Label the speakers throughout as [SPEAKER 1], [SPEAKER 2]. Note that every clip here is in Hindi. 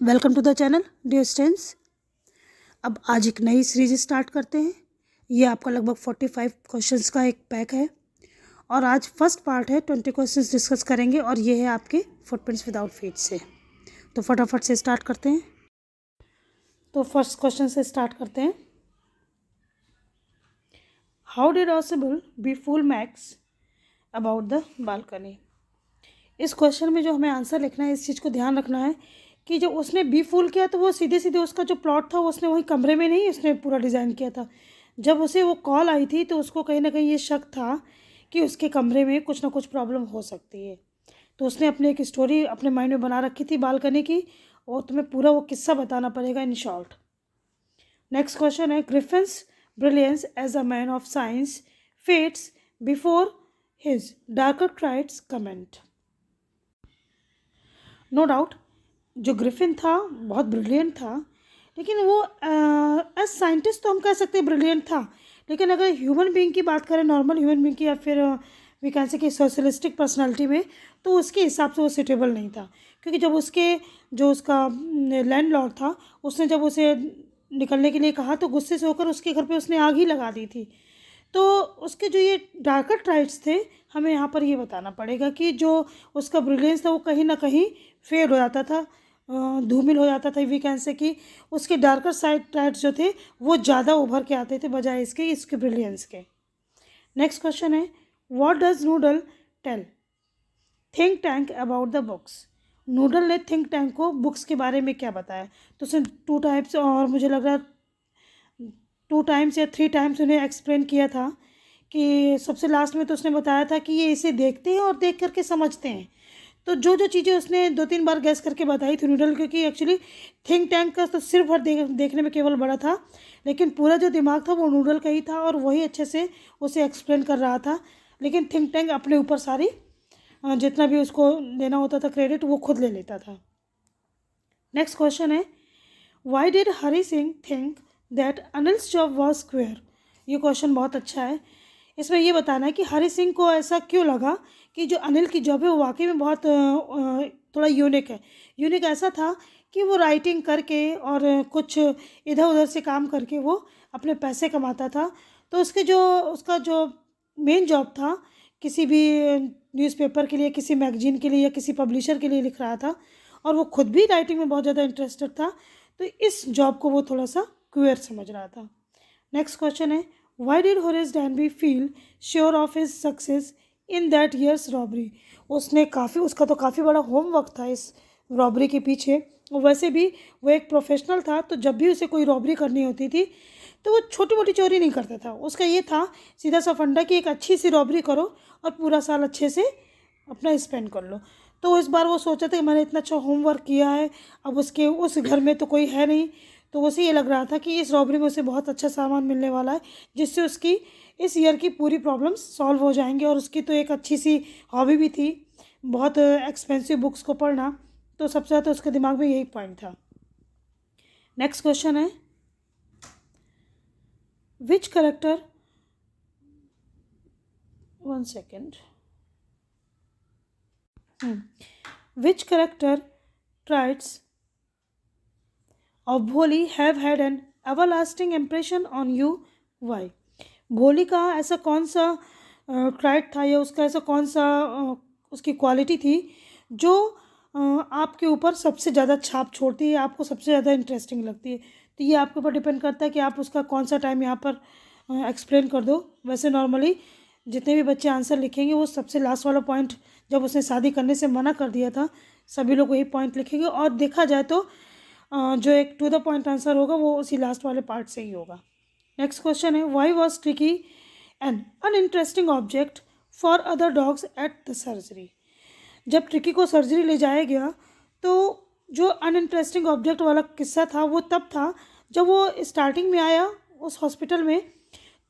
[SPEAKER 1] Welcome to the channel dear students. अब आज एक नई सीरीज स्टार्ट करते हैं। ये आपका लगभग 45 क्वेश्चंस का एक पैक है और आज फर्स्ट पार्ट है। 20 क्वेश्चंस डिस्कस करेंगे और ये है आपके फुटप्रिंट्स विदाउट फीट से। तो फटाफट से स्टार्ट करते हैं। तो फर्स्ट क्वेश्चन से स्टार्ट करते हैं। हाउ डिड ऑसिबल be full Max about the balcony. इस क्वेश्चन में जो हमें आंसर लिखना है, इस चीज़ को ध्यान रखना है कि जब उसने बी फूल किया तो वो सीधे सीधे उसका जो प्लॉट था उसने वही कमरे में नहीं उसने पूरा डिज़ाइन किया था। जब उसे वो कॉल आई थी तो उसको कहीं ना कहीं ये शक था कि उसके कमरे में कुछ ना कुछ प्रॉब्लम हो सकती है। तो उसने अपनी एक स्टोरी अपने माइंड में बना रखी थी बालकनी की, और तुम्हें पूरा वो किस्सा बताना पड़ेगा इन शॉर्ट। नेक्स्ट क्वेश्चन है, Griffin's brilliance as a man of science fades before his darker traits comment. No doubt जो ग्रिफिन था बहुत ब्रिलियंट था, लेकिन वो एज साइंटिस्ट तो हम कह सकते हैं ब्रिलियंट था, लेकिन अगर ह्यूमन बीइंग की बात करें, नॉर्मल ह्यूमन बीइंग की, या फिर वी कैन से कि सोशलिस्टिक पर्सनालिटी में, तो उसके हिसाब से वो सूटेबल नहीं था। क्योंकि जब उसका लैंडलॉर्ड था, उसने जब उसे निकलने के लिए कहा तो गुस्से से होकर उसके घर पे उसने आग ही लगा दी थी। तो उसके जो ये डार्कर ट्राइट्स थे, हमें यहाँ पर ये बताना पड़ेगा कि जो उसका ब्रिलियंस था वो कहीं ना कहीं फेड हो जाता था, धूमिल हो जाता था। वी कैन से कि उसके डार्कर साइड ट्राइट्स जो थे वो ज़्यादा उभर के आते थे बजाय इसके ब्रिलियंस के। नेक्स्ट क्वेश्चन है, what does Noodle tell think tank about the books. Noodle ने थिंक टैंक को बुक्स के बारे में क्या बताया। तो उसने 2 टाइप्स, और मुझे लग रहा है 2 टाइम्स या 3 टाइम्स उन्हें एक्सप्लेन किया था। कि सबसे लास्ट में तो उसने बताया था कि ये इसे देखते हैं और देख करके समझते हैं। तो जो जो चीज़ें उसने 2-3 बार गैस करके बताई थी नूडल, क्योंकि एक्चुअली थिंक टैंक का तो सिर्फ और देखने में केवल बड़ा था, लेकिन पूरा जो दिमाग था वो नूडल का ही था और वही अच्छे से उसे एक्सप्लेन कर रहा था। लेकिन थिंक टैंक अपने ऊपर सारी जितना भी उसको देना होता था क्रेडिट वो खुद ले लेता था। नेक्स्ट क्वेश्चन है, why did Hari Singh think that Anil's job was square. ये क्वेश्चन बहुत अच्छा है। इसमें ये बताना है कि हरी सिंह को ऐसा क्यों लगा कि जो अनिल की जॉब है वो वाकई में बहुत थोड़ा यूनिक है। यूनिक ऐसा था कि वो राइटिंग करके और कुछ इधर उधर से काम करके वो अपने पैसे कमाता था। तो उसका जो मेन जॉब था, किसी भी न्यूज़पेपर के लिए, किसी मैगजीन के लिए या किसी पब्लिशर के लिए लिख रहा था, और वो खुद भी राइटिंग में बहुत ज़्यादा इंटरेस्टेड था। तो इस जॉब को वो थोड़ा सा क्वेयर समझ रहा था। नेक्स्ट क्वेश्चन है, why did Horace डैनबी feel sure of his success in that years robbery. उसका तो काफ़ी बड़ा होमवर्क था इस रॉबरी के पीछे। और वैसे भी वो एक प्रोफेशनल था, तो जब भी उसे कोई रॉबरी करनी होती थी तो वो छोटी मोटी चोरी नहीं करता था। उसका ये था सीधा सा फंडा कि एक अच्छी सी रॉबरी करो और पूरा साल अच्छे से अपना स्पेंड कर लो। तो इस बार वो सोचा था कि मैंने इतना अच्छा होमवर्क किया है, अब उस घर में तो कोई है नहीं, तो उसे ये लग रहा था कि इस रॉबरी में उसे बहुत अच्छा सामान मिलने वाला है, जिससे उसकी इस ईयर की पूरी प्रॉब्लम्स सॉल्व हो जाएंगी। और उसकी तो एक अच्छी सी हॉबी भी थी, बहुत एक्सपेंसिव बुक्स को पढ़ना। तो सबसे ज़्यादा उसके दिमाग में यही पॉइंट था। नेक्स्ट क्वेश्चन है, विच character, 1 second, which character traits of Bholi have had an everlasting impression on you? Why? भोली का ऐसा कौन सा ट्राइट था, या उसका ऐसा कौन सा उसकी क्वालिटी थी जो आपके ऊपर सबसे ज़्यादा छाप छोड़ती है, आपको सबसे ज़्यादा इंटरेस्टिंग लगती है। तो ये आपके ऊपर डिपेंड करता है कि आप उसका कौन सा टाइम यहाँ पर एक्सप्लेन कर दो। वैसे नॉर्मली जितने भी बच्चे आंसर लिखेंगे वो सबसे लास्ट वाला पॉइंट, जब उसने शादी करने से मना कर दिया था, सभी लोग वही पॉइंट लिखेंगे। और देखा जाए तो जो एक टू द पॉइंट आंसर होगा वो उसी लास्ट वाले पार्ट से ही होगा। नेक्स्ट क्वेश्चन है, why was Tricky an uninteresting object for other dogs at the surgery. जब ट्रिकी को सर्जरी ले जाया गया तो जो अनइंटरेस्टिंग ऑब्जेक्ट वाला किस्सा था वो तब था जब वो स्टार्टिंग में आया उस हॉस्पिटल में।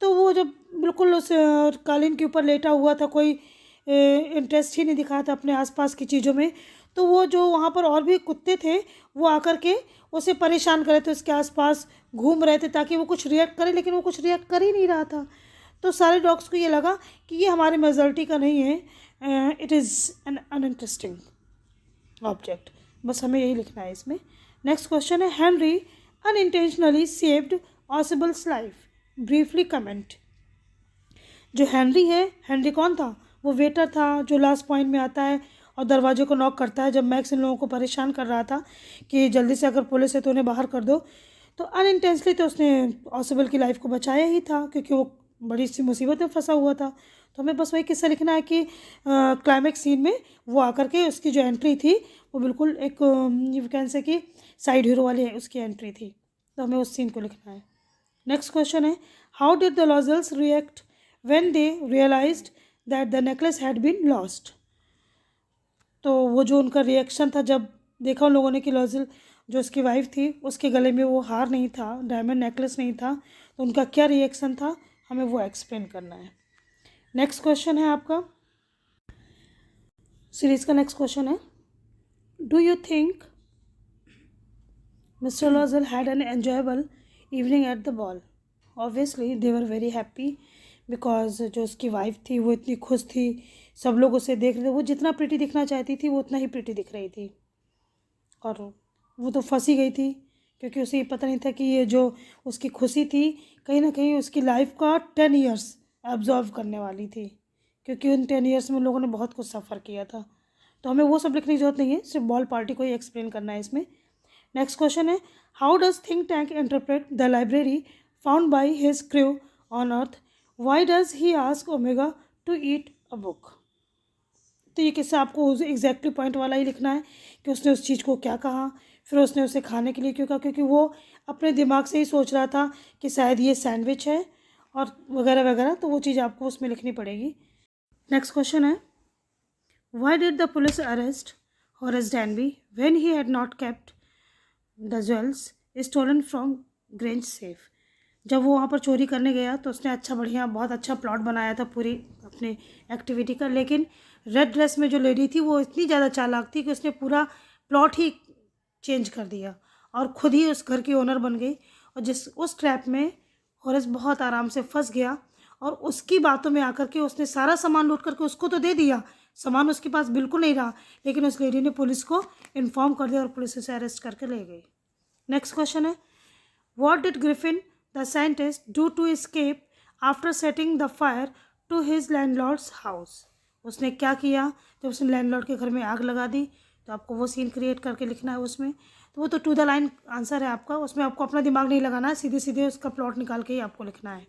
[SPEAKER 1] तो वो जब बिल्कुल उस कालीन के ऊपर लेटा हुआ था, कोई इंटरेस्ट ही नहीं दिखाया था अपने आसपास की चीज़ों में। तो वो जो वहाँ पर और भी कुत्ते थे वो आकर के उसे परेशान कर रहे थे, उसके आसपास घूम रहे थे ताकि वो कुछ रिएक्ट करे, लेकिन वो कुछ रिएक्ट कर ही नहीं रहा था। तो सारे डॉग्स को ये लगा कि ये हमारे मेजॉरिटी का नहीं है, it is an uninteresting object. बस हमें यही लिखना है इसमें। नेक्स्ट क्वेश्चन है Henry unintentionally saved Ossible's life, briefly comment. जो हेनरी है, हेनरी कौन था? वो वेटर था जो लास्ट पॉइंट में आता है और दरवाजे को नॉक करता है जब मैक्स इन लोगों को परेशान कर रहा था कि जल्दी से अगर पुलिस है तो उन्हें बाहर कर दो। तो अनइंटेंशनली तो उसने ऑसिबल की लाइफ को बचाया ही था क्योंकि वो बड़ी सी मुसीबत में फंसा हुआ था। तो हमें बस वही किस्सा लिखना है कि क्लाइमैक्स सीन में वो आकर के उसकी जो एंट्री थी वो बिल्कुल एक यू कैन से कि साइड हीरो वाली उसकी एंट्री थी, तो हमें उस सीन को लिखना है। नेक्स्ट क्वेश्चन है how did the Loisels react when they realised that the necklace had been lost. तो वो जो उनका रिएक्शन था जब देखा उन लोगों ने कि लॉजल जो उसकी वाइफ थी उसके गले में वो हार नहीं था, डायमंड नेकलेस नहीं था, तो उनका क्या रिएक्शन था हमें वो एक्सप्लेन करना है। नेक्स्ट क्वेश्चन है आपका सीरीज का नेक्स्ट क्वेश्चन है do you think mister Loisel had an enjoyable evening at the ball. Obviously they were very happy because जो उसकी वाइफ थी वो इतनी खुश थी, सब लोग उसे देख रहे थे, वो जितना प्रिटी दिखना चाहती थी वो उतना ही प्रिटी दिख रही थी और वो तो फंसी गई थी क्योंकि उसे ये पता नहीं था कि ये जो उसकी खुशी थी कहीं ना कहीं उसकी लाइफ का 10 ईयर्स एब्जॉर्व करने वाली थी क्योंकि उन 10 ईयर्स में लोगों ने बहुत कुछ सफ़र किया था। तो हमें वो सब लिखने की जरूरत नहीं है, सिर्फ बॉल पार्टी को ही एक्सप्लेन करना है इसमें। नेक्स्ट क्वेश्चन है how does Think Tank interpret the library found by his crew on Earth, why does he ask Omega to eat a book. तो ये किस्सा आपको एग्जैक्टली पॉइंट वाला ही लिखना है कि उसने उस चीज़ को क्या कहा, फिर उसने उसे खाने के लिए क्यों कहा, क्योंकि वो अपने दिमाग से ही सोच रहा था कि शायद ये सैंडविच है और वगैरह वगैरह, तो वो चीज़ आपको उसमें लिखनी पड़ेगी। नेक्स्ट क्वेश्चन है why did the police arrest Horace Danby when he had not kept the jewels stolen from Grange safe. जब वो वहाँ पर चोरी करने गया तो उसने अच्छा बढ़िया बहुत अच्छा प्लॉट बनाया था पूरी अपने एक्टिविटी का, लेकिन रेड ड्रेस में जो लेडी थी वो इतनी ज़्यादा चालाक थी कि उसने पूरा प्लॉट ही चेंज कर दिया और ख़ुद ही उस घर की ओनर बन गई और उस ट्रैप में हॉरेस बहुत आराम से फंस गया और उसकी बातों में आकर के उसने सारा सामान लूट करके उसको तो दे दिया, सामान उसके पास बिल्कुल नहीं रहा, लेकिन उस लेडी ने पुलिस को इन्फॉर्म कर दिया और पुलिस उसे अरेस्ट करके ले गई। नेक्स्ट क्वेश्चन है what did Griffin the scientist do to escape after setting the fire to his landlord's house. उसने क्या किया जब उसने लैंडलॉर्ड के घर में आग लगा दी, तो आपको वो सीन क्रिएट करके लिखना है उसमें। तो वो तो टू द लाइन आंसर है आपका, उसमें आपको अपना दिमाग नहीं लगाना है, सीधे सीधे उसका प्लॉट निकाल के ही आपको लिखना है।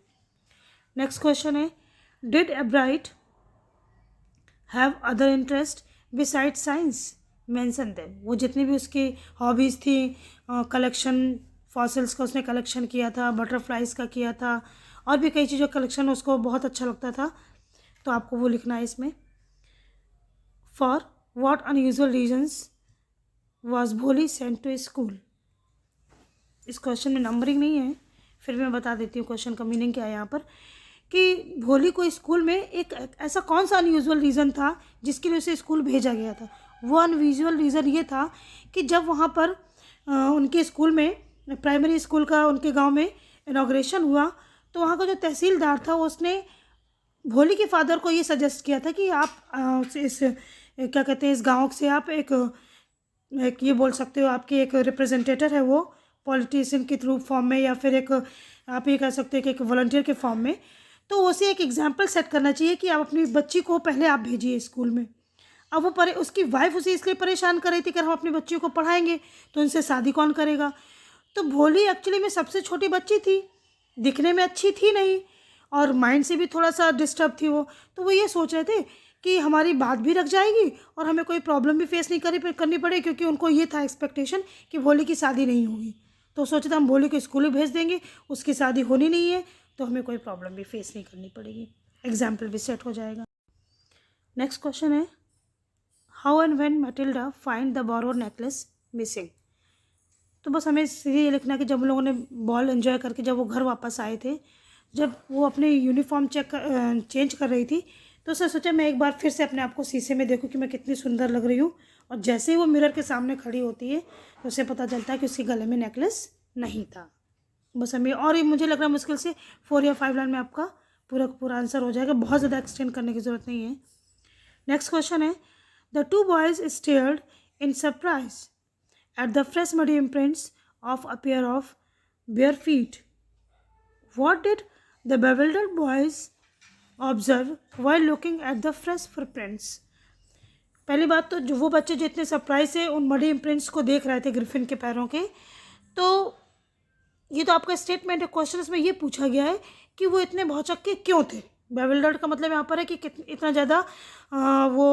[SPEAKER 1] नेक्स्ट क्वेश्चन है did एब्राइट have other interest beside science, mention them. वो जितनी भी उसकी हॉबीज़ थी, कलेक्शन फॉसिल्स का उसने कलेक्शन किया था, बटरफ्लाइज का किया था, और भी कई चीज़ों का कलेक्शन उसको बहुत अच्छा लगता था, तो आपको वो लिखना है इसमें। For what unusual reasons was Bholi sent to school. इस क्वेश्चन में नंबरिंग नहीं है, फिर भी मैं बता देती हूँ क्वेश्चन का मीनिंग क्या है यहाँ पर कि भोली को स्कूल में एक ऐसा कौन सा अनयूजुअल रीज़न था जिसके लिए उसे स्कूल भेजा गया था। वो अनयूजुअल रीज़न ये था कि जब वहाँ पर उनके स्कूल में प्राइमरी स्कूल का उनके गांव में इनॉग्रेशन हुआ तो वहाँ का जो तहसीलदार था उसने भोली के फादर को ये सजेस्ट किया था कि आप इस क्या कहते हैं इस गांव से आप एक ये बोल सकते हो आपकी एक रिप्रेजेंटेटर है वो पॉलिटिशियन के थ्रू फॉर्म में या फिर एक आप ये कह सकते हैं कि एक वॉलंटियर के फॉर्म में, तो उसे एक एग्जाम्पल सेट करना चाहिए कि आप अपनी बच्ची को पहले आप भेजिए स्कूल में। अब वो उसकी वाइफ उसे इसलिए परेशान कर रही थी कि हम अपनी बच्चियों को पढ़ाएंगे तो उनसे शादी कौन करेगा। तो भोली एक्चुअली में सबसे छोटी बच्ची थी, दिखने में अच्छी थी नहीं और माइंड से भी थोड़ा सा डिस्टर्ब थी वो, तो वो ये सोच रहे थे कि हमारी बात भी रख जाएगी और हमें कोई प्रॉब्लम भी फेस नहीं करनी पड़े, क्योंकि उनको ये था एक्सपेक्टेशन कि भोली की शादी नहीं होगी। तो सोचे थे हम भोली को स्कूल में भेज देंगे, उसकी शादी होनी नहीं है तो हमें कोई प्रॉब्लम भी फेस नहीं करनी पड़ेगी, एग्जाम्पल भी सेट हो जाएगा। नेक्स्ट क्वेश्चन है how and when Matilda find the borrowed necklace missing. तो बस हमें सीधे ये लिखना है कि जब उन लोगों ने बॉल एंजॉय करके जब वो घर वापस आए थे, जब वो अपने यूनिफॉर्म चेंज कर रही थी तो उसने सोचा मैं एक बार फिर से अपने आप को शीशे में देखूं कि मैं कितनी सुंदर लग रही हूँ, और जैसे ही वो मिरर के सामने खड़ी होती है तो उसे पता चलता है कि उसके गले में नेकलेस नहीं था। बस हमें, और ये मुझे लग रहा है मुश्किल से 4 या 5 लाइन में आपका पूरा आंसर हो जाएगा, बहुत ज़्यादा एक्सटेंड करने की ज़रूरत नहीं है। नेक्स्ट क्वेश्चन है the two boys stared in surprise at the fresh muddy imprints of a pair of bare feet. What did the bewildered boys observe while looking at the fresh footprints? पहली बात तो जो वो बच्चे जो इतने सरप्राइज से उन मडी इम्प्रिंट्स को देख रहे थे ग्रिफिन के पैरों के, तो ये तो आपका स्टेटमेंट है। क्वेश्चन इसमें ये पूछा गया है कि वो इतने भौचक्के क्यों थे। बेविल्डर्ड का मतलब यहाँ पर है कि इतना ज़्यादा वो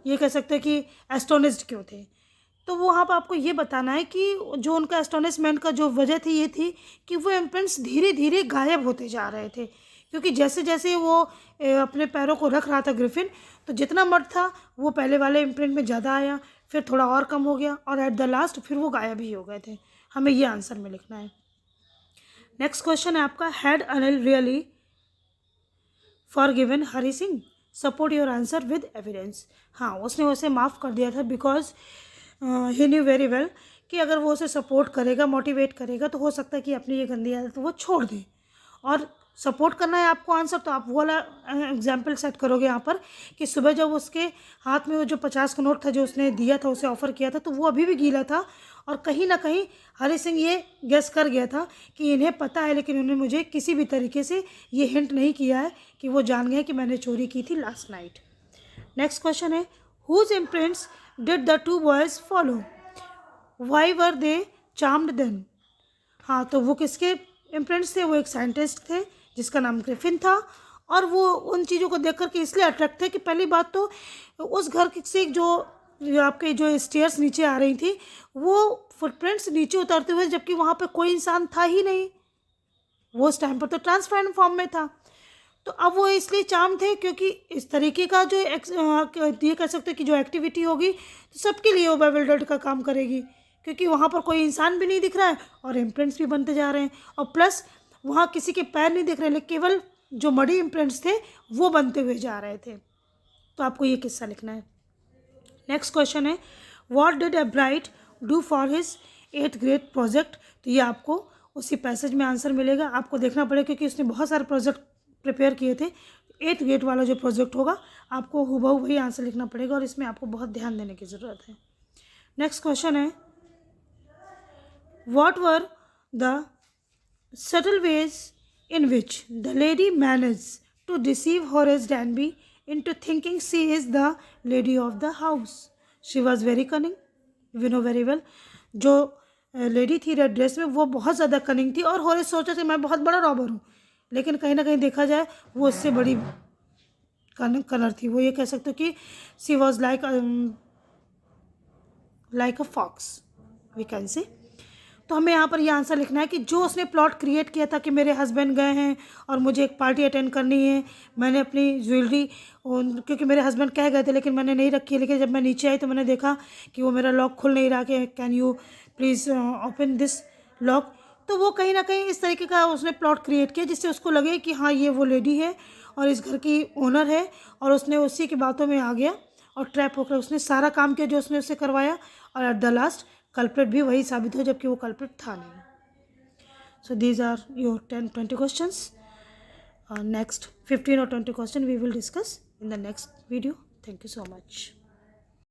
[SPEAKER 1] ये कह सकते हैं कि एस्टोनिस्ड क्यों थे। तो वो वहाँ पर आपको ये बताना है कि जो उनका एस्टोनिशमेंट का जो वजह थी ये थी कि वो इम्प्रिंट्स धीरे धीरे गायब होते जा रहे थे, क्योंकि जैसे जैसे वो अपने पैरों को रख रहा था ग्रिफिन, तो जितना मड था वो पहले वाले इम्प्रिंट में ज़्यादा आया, फिर थोड़ा और कम हो गया और एट द लास्ट फिर वो गायब ही हो गए थे। हमें ये आंसर में लिखना है। नेक्स्ट क्वेश्चन है आपका, had Anil really forgiven Hari Singh? Support your answer with evidence. हाँ, उसने उसे माफ़ कर दिया था because he new very well कि अगर वो उसे सपोर्ट करेगा, मोटिवेट करेगा, तो हो सकता है कि अपनी ये गंदी आदत वो छोड़ दे। और सपोर्ट करना है आपको आंसर, तो आप वो वाला एग्जाम्पल सेट करोगे यहाँ पर कि सुबह जब उसके हाथ में वो जो 50 का नोट था जो उसने दिया था, उसे ऑफ़र किया था, तो वो अभी भी गीला था और कहीं ना कहीं हरी सिंह ये गेस कर गया था कि इन्हें पता है, लेकिन उन्होंने मुझे किसी भी तरीके से ये हिंट नहीं किया है कि वो जान गए कि मैंने चोरी की थी लास्ट नाइट। नेक्स्ट क्वेश्चन है, whose imprints did the two boys follow? Why were they charmed then? हाँ, तो वो किसके इम्प्रिंट्स थे? वो एक साइंटिस्ट थे जिसका नाम ग्रिफिन था, और वो उन चीज़ों को देख कर के इसलिए अट्रैक्ट थे कि पहली बात तो उस घर से जो आपके जो स्टेयर्स नीचे आ रही थी, वो फुटप्रिंट्स नीचे उतरते हुए, जबकि वहाँ पे कोई इंसान था ही नहीं, वो उस टाइम पर तो ट्रांसपेरेंट फॉर्म में था। तो अब वो इसलिए चार्म थे क्योंकि इस तरीके का जो ये कह सकते हैं कि जो एक्टिविटी होगी तो सबके लिए वो बेविल्डर्ड का काम करेगी, क्योंकि वहाँ पर कोई इंसान भी नहीं दिख रहा है और इम्प्रिंट्स भी बनते जा रहे हैं, और प्लस वहाँ किसी के पैर नहीं दिख रहे, लेकिन केवल जो मडी इम्प्रिंट्स थे वो बनते हुए जा रहे थे। तो आपको ये किस्सा लिखना है। नेक्स्ट क्वेश्चन है, what did a bright do for his 8th grade project? तो ये आपको उसी पैसेज में आंसर मिलेगा, आपको देखना पड़ेगा क्योंकि उसने बहुत सारे प्रोजेक्ट प्रिपेयर किए थे। 8th ग्रेड वाला जो प्रोजेक्ट होगा आपको हुबहू वही आंसर लिखना पड़ेगा और इसमें आपको बहुत ध्यान देने की ज़रूरत है। नेक्स्ट क्वेश्चन है, what were the subtle ways in which the lady managed to deceive Horace Danby into thinking she is the lady of the house? She was very cunning, we know very well. जो लेडी थी रेड ड्रेस में वो बहुत ज़्यादा कनिंग थी, और होरेस सोचा था मैं बहुत बड़ा रॉबर हूँ, लेकिन कहीं ना कहीं देखा जाए वो उससे बड़ी कलर थी। वो ये कह सकते हो कि she was like a fox, we can say. तो हमें यहाँ पर ये आंसर लिखना है कि जो उसने प्लॉट क्रिएट किया था कि मेरे हस्बैंड गए हैं और मुझे एक पार्टी अटेंड करनी है, मैंने अपनी ज्वेलरी, क्योंकि मेरे हस्बैंड कह गए थे लेकिन मैंने नहीं रखी है, लेकिन जब मैं नीचे आई तो मैंने देखा कि वो मेरा लॉक खुल नहीं रहा, कि can you please open this lock. तो वो कहीं ना कहीं इस तरीके का उसने प्लॉट क्रिएट किया जिससे उसको लगे कि हाँ ये वो लेडी है और इस घर की ओनर है, और उसने उसी की बातों में आ गया और ट्रैप होकर उसने सारा काम किया जो उसने उससे करवाया, और एट द लास्ट कल्प्रिट भी वही साबित हो जबकि वो कल्प्रिट था नहीं। So these are your 10-20 questions. Next 15 or 20 question we will discuss in the next video. Thank you so much.